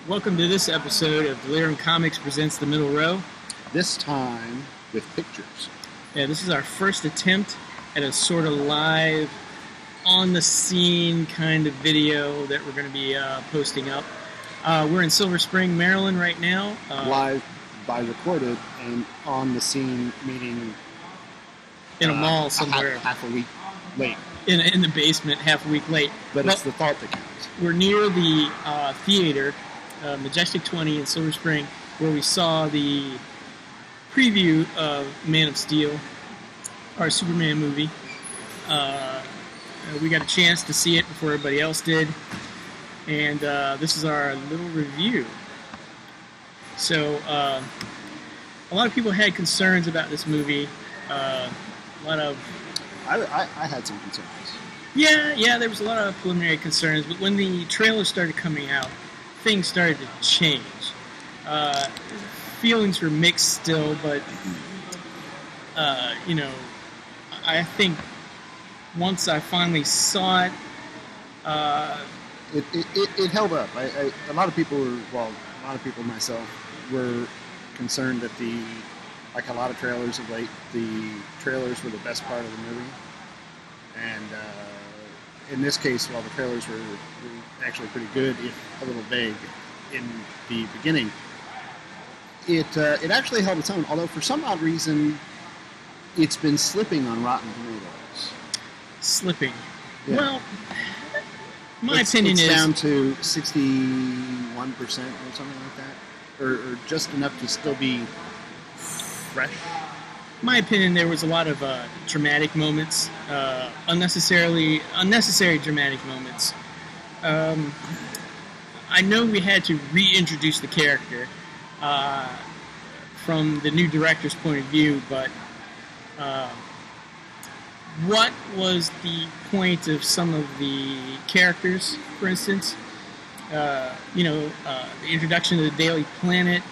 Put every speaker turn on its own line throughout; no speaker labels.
Welcome to this episode of Delirium Comics Presents The Middle Row.
This time with pictures.
Yeah, this is our first attempt at a sort of live, on-the-scene kind of video that we're going to be posting up. We're in Silver Spring, Maryland right now.
Live by recorded and on the scene meeting
in a mall somewhere.
Half a week late.
In the basement, half a week late.
But it's the thought that counts.
We're near the theater, Majestic 20 in Silver Spring, where we saw the preview of Man of Steel, our Superman movie. We got a chance to see it before everybody else did, and this is our little review. So, a lot of people had concerns about this movie.
I had some concerns.
Yeah, there was a lot of preliminary concerns, but when the trailer started coming out, things started to change. Feelings were mixed still, but, I think once I finally saw it...
It held up. A lot of people myself, were concerned that like a lot of trailers of late, the trailers were the best part of the movie. And in this case, while the trailers were actually pretty good, if a little vague in the beginning, it actually held its own. Although for some odd reason, it's been slipping on Rotten Tomatoes.
Slipping.
Yeah.
Well, my opinion is
down to 61% or something like that, or just enough to still be fresh.
My opinion, there was a lot of dramatic moments, unnecessary dramatic moments. I know we had to reintroduce the character from the new director's point of view, but what was the point of some of the characters, for instance? The introduction to the Daily Planet,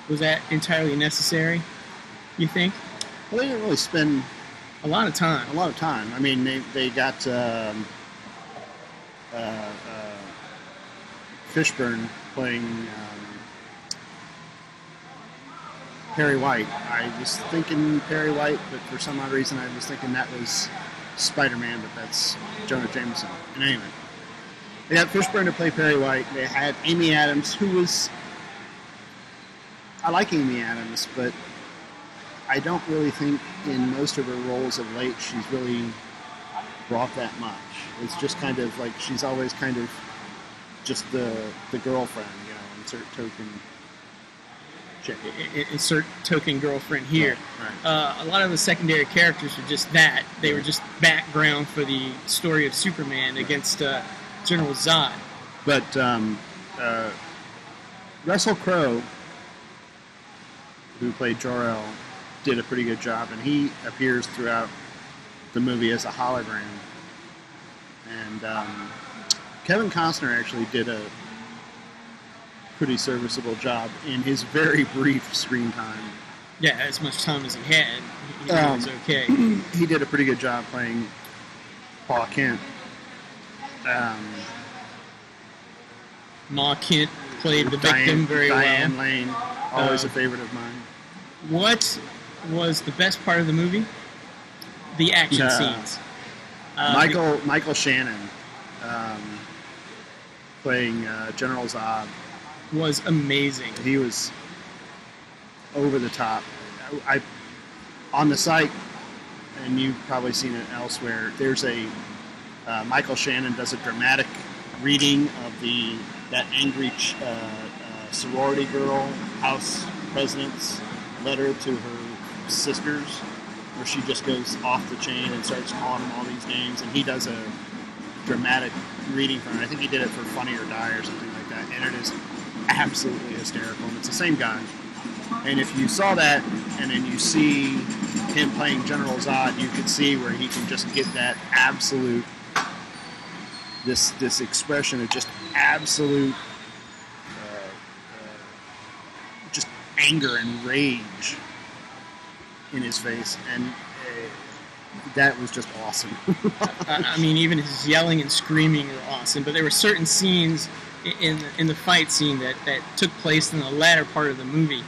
was that entirely necessary, you think?
Well, they didn't really spend
a lot of time.
I mean, they got Fishburne playing Perry White. I was thinking Perry White, but for some odd reason I was thinking that was Spider-Man, but that's Jonah Jameson. And anyway, they got Fishburne to play Perry White. They had Amy Adams, who was... I like Amy Adams, but I don't really think in most of her roles of late she's really brought that much. It's just kind of like she's always kind of just the girlfriend, insert token chick.
Insert token girlfriend here.
Right.
A lot of the secondary characters were just that. They were just background for the story of Superman against General Zod.
But Russell Crowe, who played Jor-El, did a pretty good job, and he appears throughout the movie as a hologram. And Kevin Costner actually did a pretty serviceable job in his very brief screen time.
Yeah, as much time as he had, he was okay.
He did a pretty good job playing Paul Kent.
Ma Kent played the victim very well.
Diane Lane, always a favorite of mine.
What was the best part of the movie? The action scenes.
Michael Shannon playing General Zod
was amazing.
He was over the top. On the site, and you've probably seen it elsewhere, there's a Michael Shannon does a dramatic reading of that angry sorority girl house president's letter to her sisters, where she just goes off the chain and starts calling them all these names, and he does a dramatic reading from it. I think he did it for Funny or Die or something like that, and it is absolutely hysterical, and it's the same guy. And if you saw that, and then you see him playing General Zod, you could see where he can just get that absolute, this expression of just absolute just anger and rage in his face, and that was just awesome.
I mean, even his yelling and screaming were awesome, but there were certain scenes in the fight scene that took place in the latter part of the movie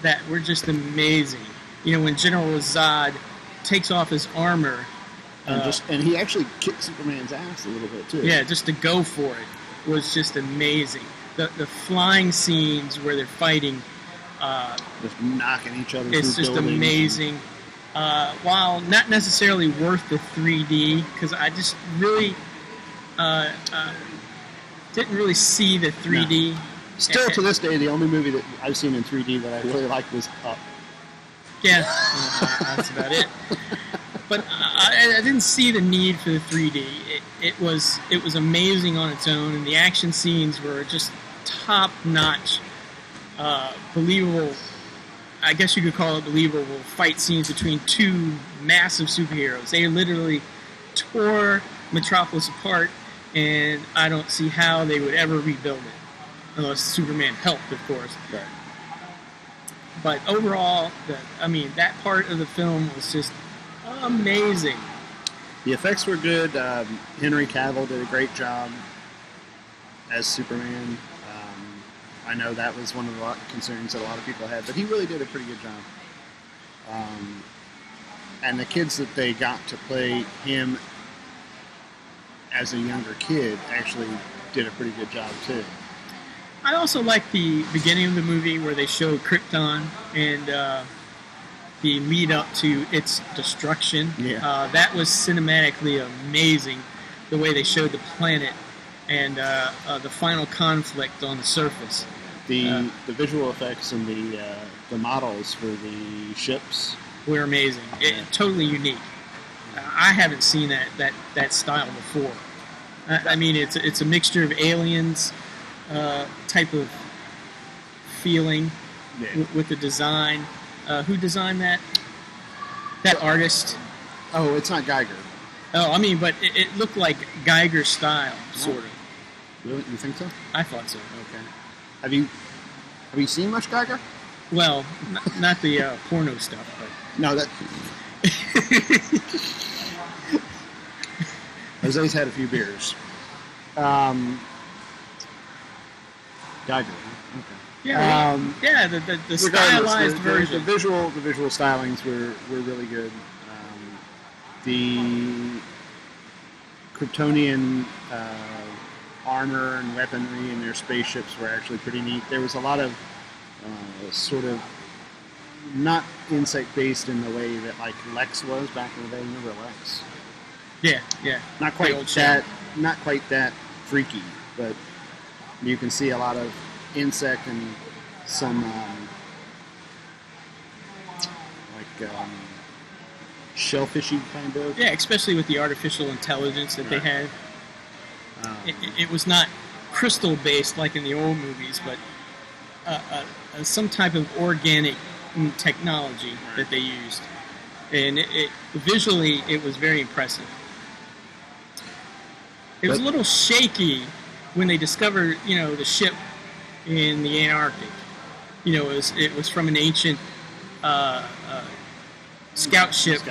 that were just amazing. You know, when General Zod takes off his armor,
and he actually kicked Superman's ass a little bit too.
Yeah, just to go for it was just amazing. The flying scenes where they're fighting,
just knocking each other.
It's just amazing. While not necessarily worth the 3D, because I just really didn't really see the 3D.
No. Still to this day, the only movie that I've seen in 3D that I really liked was Up.
Yeah, that's about it. But I didn't see the need for the 3D. It was amazing on its own, and the action scenes were just top notch, believable. I guess you could call it believable fight scenes between two massive superheroes. They literally tore Metropolis apart, and I don't see how they would ever rebuild it, unless Superman helped, of course.
Right.
But overall, that part of the film was just amazing.
The effects were good. Henry Cavill did a great job as Superman. I know that was one of the concerns that a lot of people had, but he really did a pretty good job. And the kids that they got to play him as a younger kid actually did a pretty good job too.
I also like the beginning of the movie where they showed Krypton and the lead up to its destruction.
Yeah.
That was cinematically amazing, the way they showed the planet and the final conflict on the surface.
The visual effects and the models for the ships
were amazing. Totally unique. I haven't seen that style before. It's a mixture of aliens type of feeling with the design. Who designed that? That artist?
Oh, it's not Geiger.
Oh, but it looked like Geiger style, sort of.
Really? You think so?
I thought so.
Okay. Have you seen much Geiger?
Well, not the porno stuff, but
no, that. Jose's had a few beers. Geiger. Okay.
Yeah. The stylized version.
The visual stylings were really good. The Kryptonian armor and weaponry in their spaceships were actually pretty neat. There was a lot of sort of not insect-based in the way that like Lex was back in the day. Remember Lex?
Yeah.
Not quite that freaky, but you can see a lot of insect and some shellfishy kind of. Yeah,
especially with the artificial intelligence that they had. It was not crystal-based like in the old movies, but some type of organic technology that they used. And visually, it was very impressive. It was a little shaky when they discovered, the ship in the Antarctic. It was from an ancient scout ship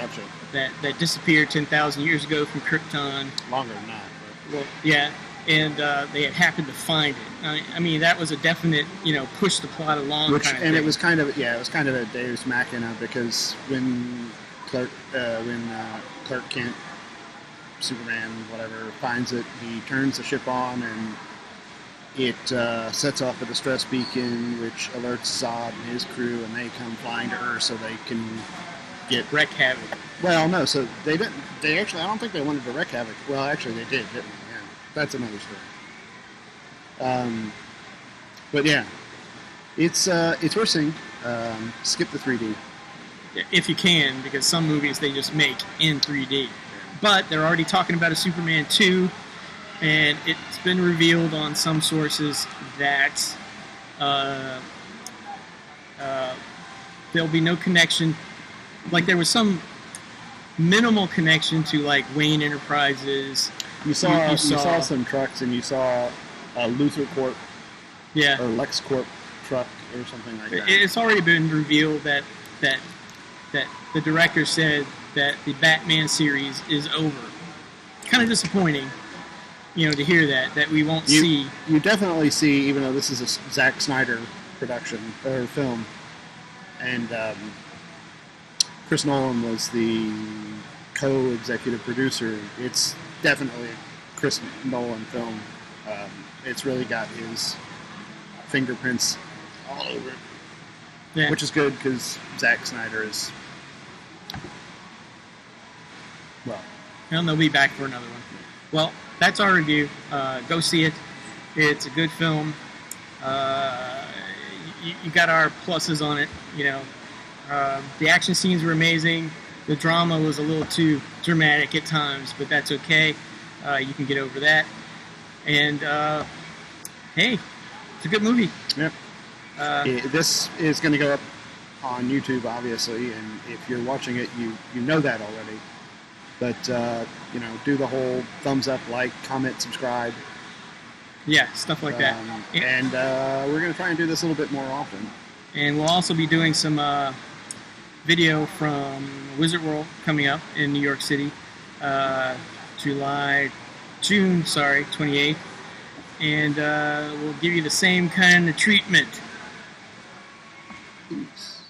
that disappeared 10,000 years ago from Krypton.
Longer than that.
Well, yeah, and they had happened to find it. That was a definite, push the plot along kind of thing.
And it was kind of a Deus Machina, because when Clark Kent, Superman, whatever, finds it, he turns the ship on and it sets off a distress beacon, which alerts Zod and his crew, and they come flying to Earth so they can
wreak havoc.
Well, no, so they didn't. They actually, I don't think they wanted to wreak havoc. Well, actually, they did, didn't they? Yeah, that's another story. But yeah, it's worth seeing. Skip the 3D
if you can, because some movies they just make in 3D. But they're already talking about a Superman 2, and it's been revealed on some sources that there'll be no connection. Like, there was some minimal connection to, like, Wayne Enterprises.
You saw some trucks, and you saw a Luthor Corp or LexCorp truck or something like that.
It's already been revealed that the director said that the Batman series is over. Kind of disappointing. to hear that we won't see.
You definitely see, even though this is a Zack Snyder production or film, and Chris Nolan was the co-executive producer. It's definitely a Chris Nolan film. It's really got his fingerprints all over it,
Yeah.
which is good because Zack Snyder is, well,
And they'll be back for another one. Well, that's our review. Go see it. It's a good film. You got our pluses on it. The action scenes were amazing. The drama was a little too dramatic at times, but that's okay. You can get over that. And hey, it's a good movie.
Yep. This is going to go up on YouTube, obviously, and if you're watching it, you know that already. But do the whole thumbs up, like, comment, subscribe.
Yeah, stuff like that.
And we're going to try and do this a little bit more often.
And we'll also be doing some video from Wizard World coming up in New York City, June 28th. And we'll give you the same kind of treatment.
Oops.